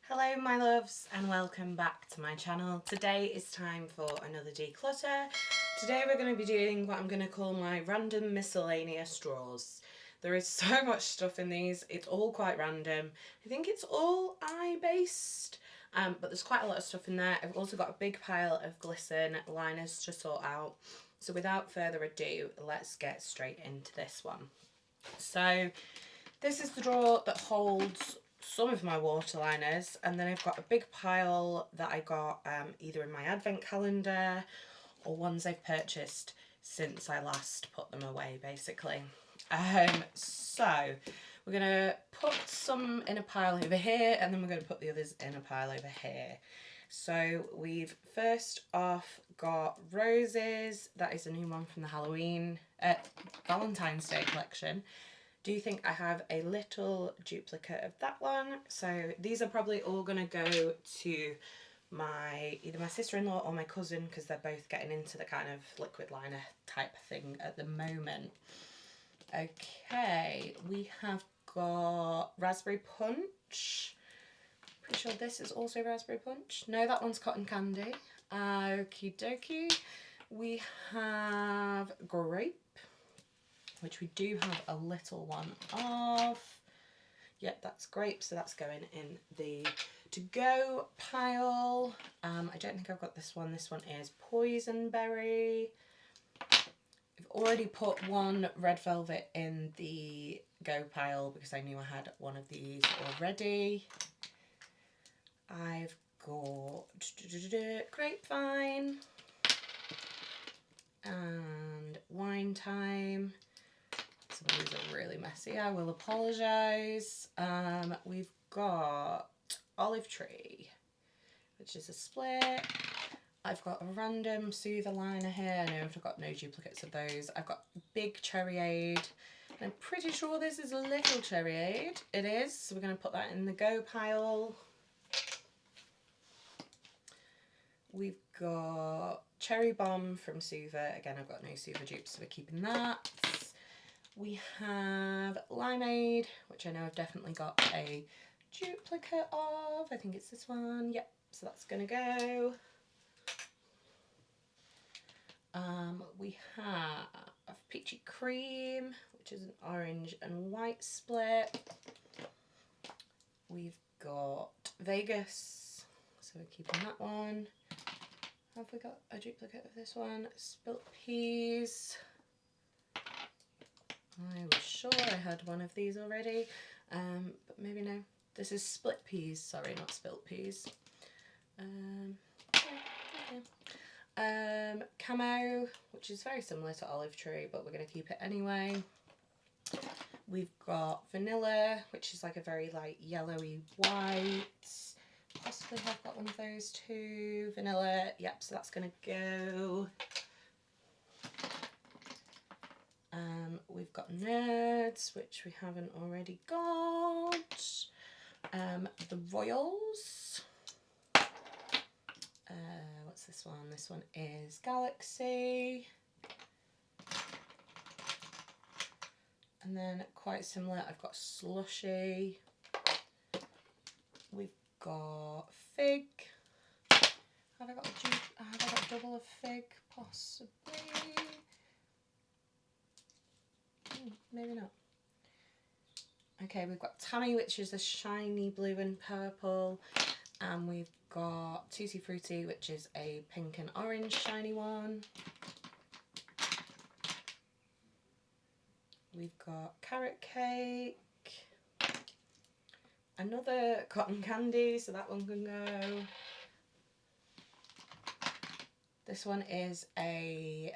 Hello my loves and welcome back to my channel. Today is time for another declutter. Today we're going to be doing what I'm going to call my random miscellaneous drawers. There is so much stuff in these, it's all quite random. I think it's all eye based, but there's quite a lot of stuff in there. I've also got a big pile of glisten liners to sort out. So without further ado, let's get straight into this one. So this is the drawer that holds some of my waterliners, and then I've got a big pile that I got either in my advent calendar or ones I've purchased since I last put them away basically. So we're going to put some in a pile over here and then we're going to put the others in a pile over here. So we've first off got roses. That is a new one from the Valentine's Day collection. Do you think I have a little duplicate of that one? So these are probably all going to go to either my sister-in-law or my cousin, because they're both getting into the kind of liquid liner type thing at the moment. Okay, we have got raspberry punch. Pretty sure this is also raspberry punch. No, that one's cotton candy. Okie dokie. We have grape, which we do have a little one of. Yep, that's grape, so that's going in the to-go pile. I don't think I've got this one. This one is poison berry. I've already put one red velvet in the go pile because I knew I had one of these already. I've got grapevine and wine time. Some of these are really messy, I will apologise. We've got olive tree, which is a split. I've got a random soother liner here. I know I've got no duplicates of those. I've got big cherryade. I'm pretty sure this is a little cherryade. It is, so we're going to put that in the go pile. We've got cherry bomb from Soother. Again, I've got no Soother dupes, so we're keeping that. We have limeade, which I know I've definitely got a duplicate of. I think it's this one. Yep, so that's going to go. We have peachy cream, which is an orange and white split. We've got Vegas, so we're keeping that one. Have we got a duplicate of this one? Spilt peas. I was sure I had one of these already, but maybe no. This is split peas, sorry, not spilt peas. Camo, which is very similar to olive tree, but we're going to keep it anyway. We've got vanilla, which is like a very light yellowy white. Possibly have got one of those too. Vanilla, yep, so that's going to go. We've got nerds, which we haven't already got. The royals. What's this one? This one is Galaxy. And then quite similar, I've got slushy. We've got fig. Have I got a double of fig? Possibly. Maybe not. Okay, we've got Tammy, which is a shiny blue and purple, and we've got Tutti Frutti, which is a pink and orange shiny one. We've got carrot cake, another cotton candy, so that one can go. This one is a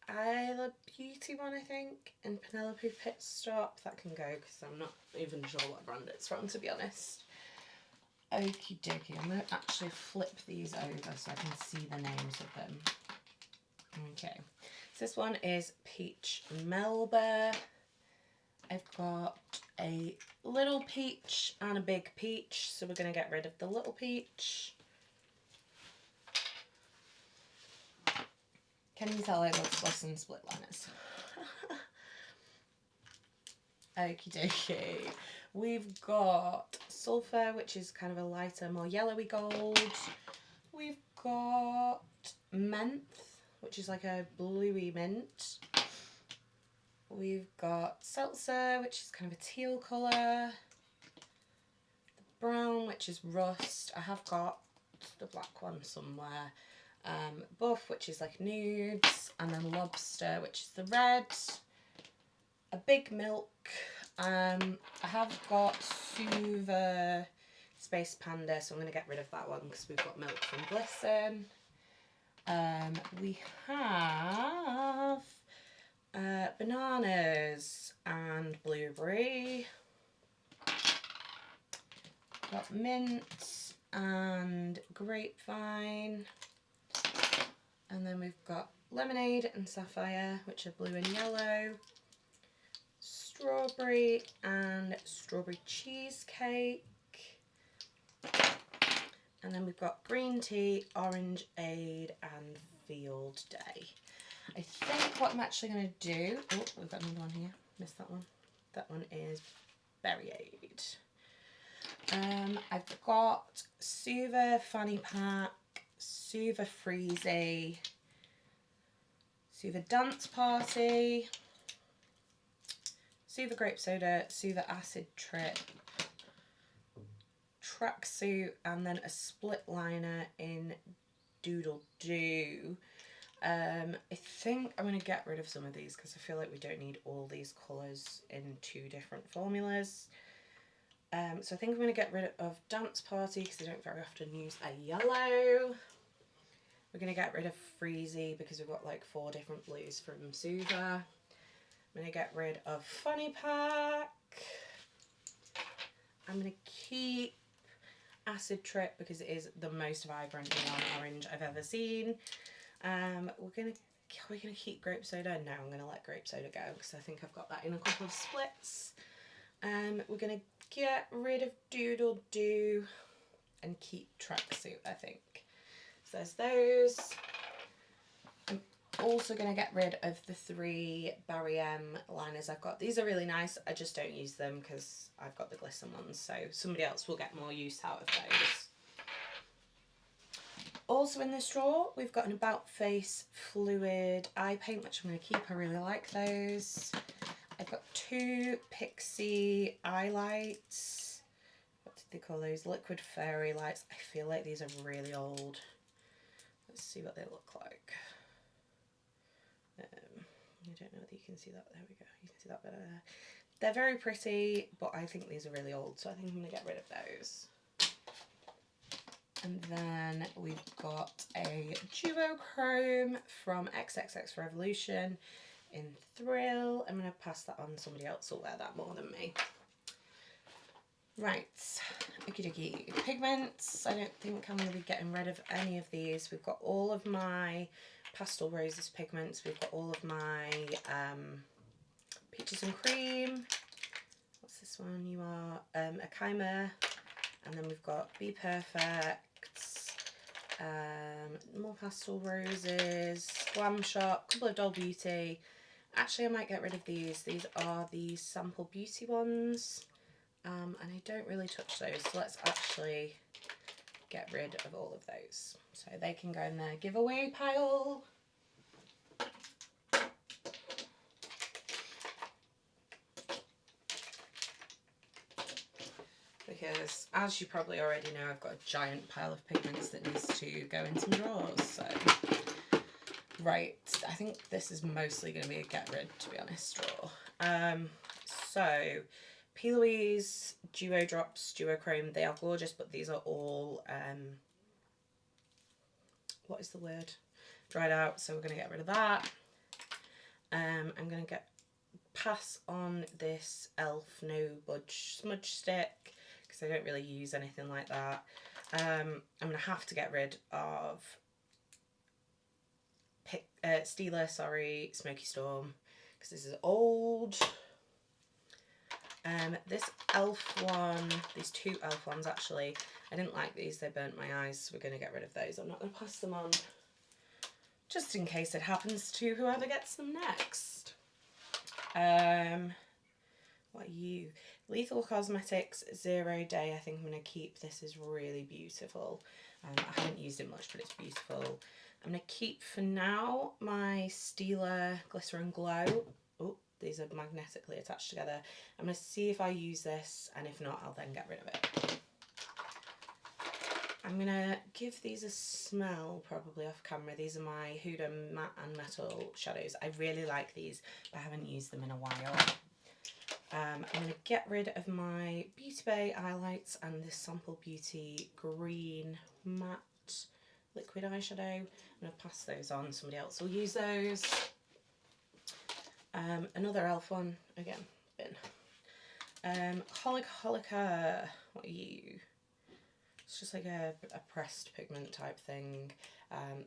Isla Beauty one, I think, and Penelope Pit Stop. That can go because I'm not even sure what brand it's from, to be honest. Okie dokie, I'm going to actually flip these over so I can see the names of them. Okay, so this one is Peach Melba. I've got a little peach and a big peach, so we're going to get rid of the little peach. Can you tell I love glisten split liners? Okie dokie. We've got sulphur, which is kind of a lighter, more yellowy gold. We've got menthe, which is like a bluey mint. We've got seltzer, which is kind of a teal colour. The brown, which is rust. I have got the black one somewhere. Buff, which is like nudes. And then lobster, which is the red. A big milk. I have got Suva Space Panda, so I'm going to get rid of that one because we've got milk from Glisten. We have bananas and blueberry. Got mint and grapevine. And then we've got lemonade and sapphire, which are blue and yellow. Strawberry and strawberry cheesecake. And then we've got green tea, orangeade and field day. I think what I'm actually going to do... Oh, we've got another one here. Missed that one. That one is berryade. I've got Suva Fanny Pack, Suva Freezy, Suva Dance Party, Suva Grape Soda, Suva Acid Trip, Tracksuit, and then a split liner in Doodle Doo. I think I'm going to get rid of some of these because I feel like we don't need all these colours in 2 different formulas. So I think I'm going to get rid of Dance Party because I don't very often use a yellow. We're going to get rid of Freezy because we've got like 4 different blues from Suva. I'm going to get rid of Fanny Pack. I'm going to keep Acid Trip because it is the most vibrant neon orange I've ever seen. We're going to keep Grape Soda. No, I'm going to let Grape Soda go because I think I've got that in a couple of splits. We're going to get rid of Doodle Doo and keep Tracksuit, I think. So there's those. I'm also going to get rid of the 3 Barry M liners I've got. These are really nice. I just don't use them because I've got the Glisten ones, so somebody else will get more use out of those. Also in this drawer, we've got an About Face Fluid Eye Paint, which I'm going to keep. I really like those. I've got 2 Pixie eye lights. What did they call those? Liquid Fairy lights. I feel like these are really old. Let's see what they look like. I don't know whether you can see that. There we go. You can see that better there. They're very pretty, but I think these are really old, so I think I'm going to get rid of those. And then we've got a duochrome from XXX Revolution in Thrill. I'm going to pass that on. Somebody else will wear that more than me. Right, okie dokie. Pigments. I don't think I'm going to be getting rid of any of these. We've got all of my Pastel Roses pigments. We've got all of my Peaches and Cream. What's this one? You are a Kaima. And then we've got Be Perfect. More Pastel Roses. Glam Shop. A couple of Doll Beauty. Actually, I might get rid of these. These are the Sample Beauty ones. And I don't really touch those. So let's actually get rid of all of those. So they can go in the giveaway pile. Because, as you probably already know, I've got a giant pile of pigments that needs to go in some drawers. So, right, I think this is mostly going to be a get rid, to be honest, drawer. So, P. Louise Duo Drops Duochrome. They are gorgeous, but these are all, what is the word? Dried out, so we're going to get rid of that. I'm going to pass on this e.l.f. No Budge Smudge Stick, because I don't really use anything like that. I'm going to have to get rid of Stila, Smoky Storm, because this is old. This e.l.f. one, these 2 e.l.f. ones actually, I didn't like these, they burnt my eyes, so we're going to get rid of those. I'm not going to pass them on, just in case it happens to whoever gets them next. What are you? Lethal Cosmetics 0 Day. I think I'm going to keep. This is really beautiful. I haven't used it much, but it's beautiful. I'm going to keep for now my Stila Glitter and Glow. Oh, these are magnetically attached together. I'm going to see if I use this, and if not, I'll then get rid of it. I'm going to give these a smell probably off camera. These are my Huda Matte and Metal shadows. I really like these, but I haven't used them in a while. I'm going to get rid of my Beauty Bay highlights and this Sample Beauty green matte liquid eyeshadow. I'm going to pass those on. Somebody else will use those. Another e.l.f. one, again, bin. Holika, what are you? It's just like a pressed pigment type thing.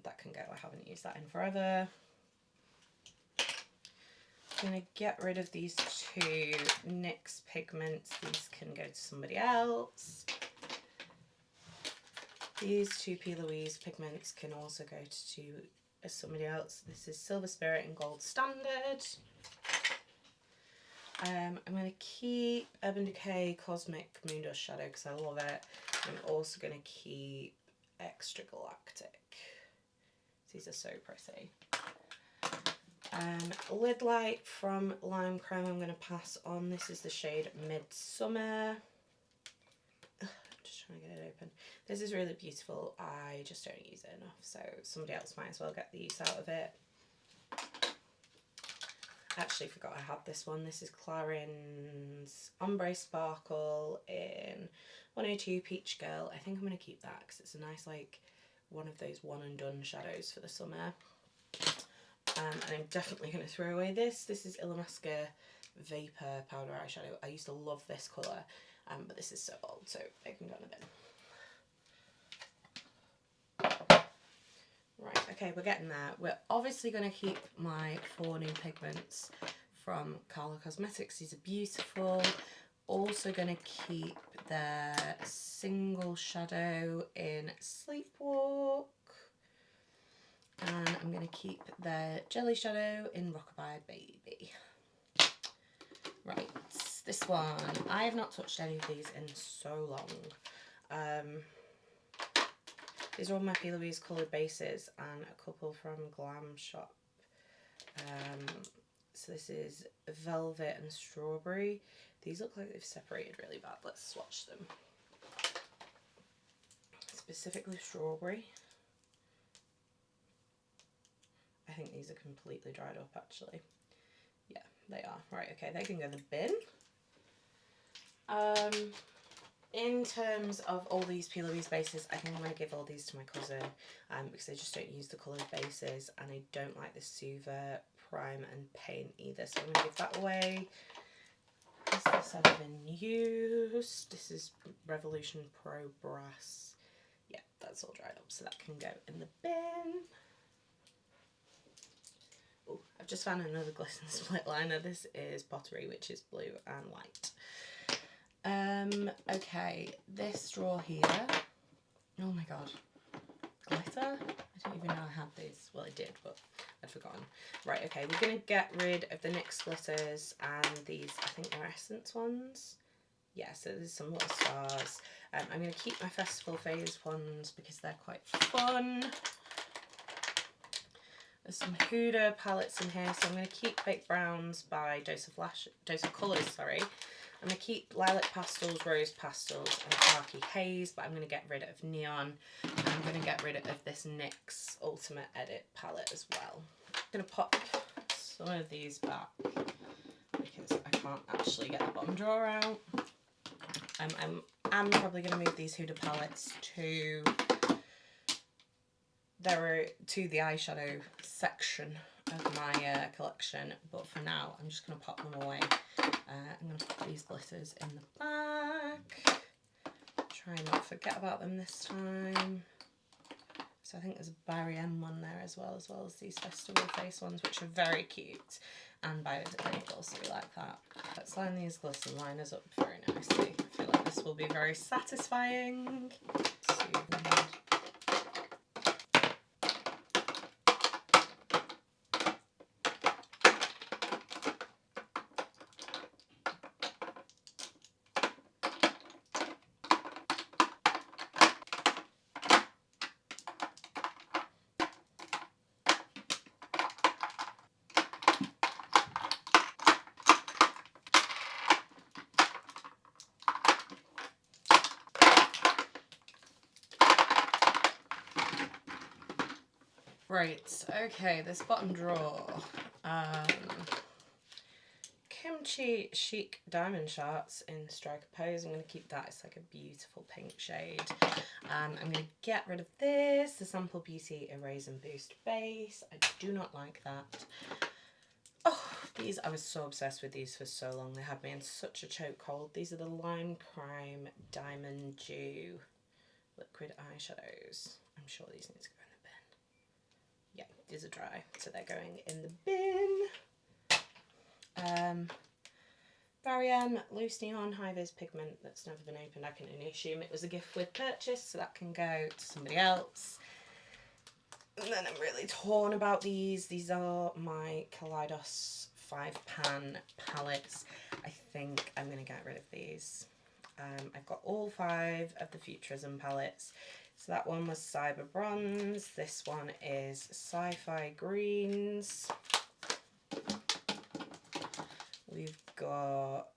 That can go. I haven't used that in forever. I'm going to get rid of these two NYX pigments. These can go to somebody else. These two P. Louise pigments can also go to somebody else. This is Silver Spirit and Gold Standard. I'm going to keep Urban Decay Cosmic Moon Dust Shadow because I love it. I'm also going to keep Extra Galactic. These are so pretty. Lid light from Lime Crime I'm going to pass on. This is the shade Midsummer. Ugh, I'm just trying to get it open. This is really beautiful. I just don't use it enough, so somebody else might as well get the use out of it. Actually forgot I had this one. This is Claren's Ombre Sparkle in 102 Peach Girl. I think I'm going to keep that because it's a nice, like, one of those one and done shadows for the summer. And I'm definitely going to throw away this. This is Illamasqua Vapor Powder Eyeshadow. I used to love this colour, but this is so old, so it can go in the bin. Right, okay, we're getting there. We're obviously going to keep my 4 new pigments from Karla Cosmetics. These are beautiful. Also going to keep their single shadow in Sleepwalk. And I'm going to keep their jelly shadow in Rockabye Baby. Right, this one. I have not touched any of these in so long. These are all my P. Louise coloured bases and a couple from Glam Shop. So this is Velvet and Strawberry. These look like they've separated really bad. Let's swatch them. Specifically Strawberry. I think these are completely dried up actually. Yeah, they are. Right, okay, they can go in the bin. In terms of all these P. Louise bases, I think I'm going to give all these to my cousin because I just don't use the coloured bases and I don't like the Suva Prime and Paint either, so I'm going to give that away. This hasn't been used. This is Revolution Pro Brass. Yeah, that's all dried up, so that can go in the bin. Oh, I've just found another glisten split liner. This is Pottery, which is blue and white. Okay, this drawer here. Oh my god. Glitter? I don't even know I had these. Well, I did, but I'd forgotten. Right, okay, we're going to get rid of the NYX glitters and these, I think they're Essence ones. Yeah, so there's some little stars. I'm going to keep my Festival Phase ones because they're quite fun. There's some Huda palettes in here, so I'm going to keep Baked Browns by Dose of Colours, sorry. I'm going to keep Lilac Pastels, Rose Pastels and Khaki Haze, but I'm going to get rid of Neon. And I'm going to get rid of this NYX Ultimate Edit palette as well. I'm going to pop some of these back because I can't actually get the bottom drawer out. I'm probably going to move these Huda palettes to the eyeshadow section of my collection, but for now I'm just going to pop them away. I'm going to put these glitters in the back. Try and not forget about them this time. So I think there's a Barry M one there as well as these Festival Face ones, which are very cute, and biodegradable, so we like that. Let's line these glitter liners up very nicely. I feel like this will be very satisfying. Right, okay, this bottom drawer. Kimchi Chic Diamond Shards in Striker Pose. I'm going to keep that. It's like a beautiful pink shade. I'm going to get rid of this, the Sample Beauty Erase and Boost Base. I do not like that. Oh, these, I was so obsessed with these for so long. They had me in such a chokehold. These are the Lime Crime Diamond Dew liquid eyeshadows. I'm sure these need to go in the bin. Yeah, these are dry, so they're going in the bin. Barry M Loose Neon High Vis Pigment that's never been opened. I can only assume it was a gift with purchase, so that can go to somebody else. And then I'm really torn about these. These are my Kaleidos 5-pan palettes. I think I'm going to get rid of these. I've got all 5 of the Futurism palettes. So that one was Cyber Bronze. This one is Sci-Fi Greens. We've got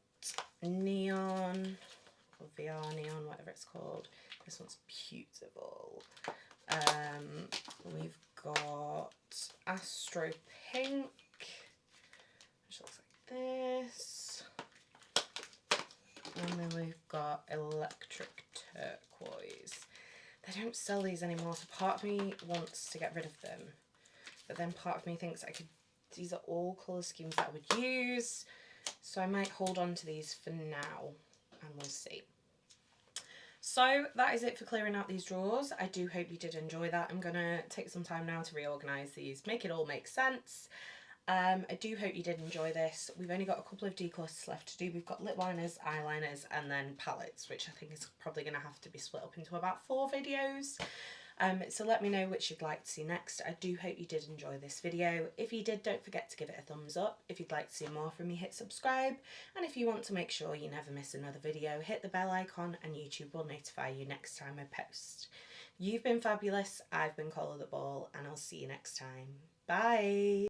Neon, or VR Neon, whatever it's called. This one's beautiful. We've got Astro Pink, which looks like this. And then we've got Electric Turquoise. They don't sell these anymore, so part of me wants to get rid of them. But then part of me thinks I could, these are all colour schemes that I would use. So I might hold on to these for now, and we'll see. So that is it for clearing out these drawers. I do hope you did enjoy that. I'm going to take some time now to reorganise these, make it all make sense. I do hope you did enjoy this. We've only got a couple of declutters left to do. We've got lip liners, eyeliners, and then palettes, which I think is probably going to have to be split up into about 4 videos. So let me know which you'd like to see next. I do hope you did enjoy this video. If you did, don't forget to give it a thumbs up. If you'd like to see more from me, hit subscribe. And if you want to make sure you never miss another video, hit the bell icon and YouTube will notify you next time I post. You've been fabulous. I've been Coleoftheball, and I'll see you next time. Bye!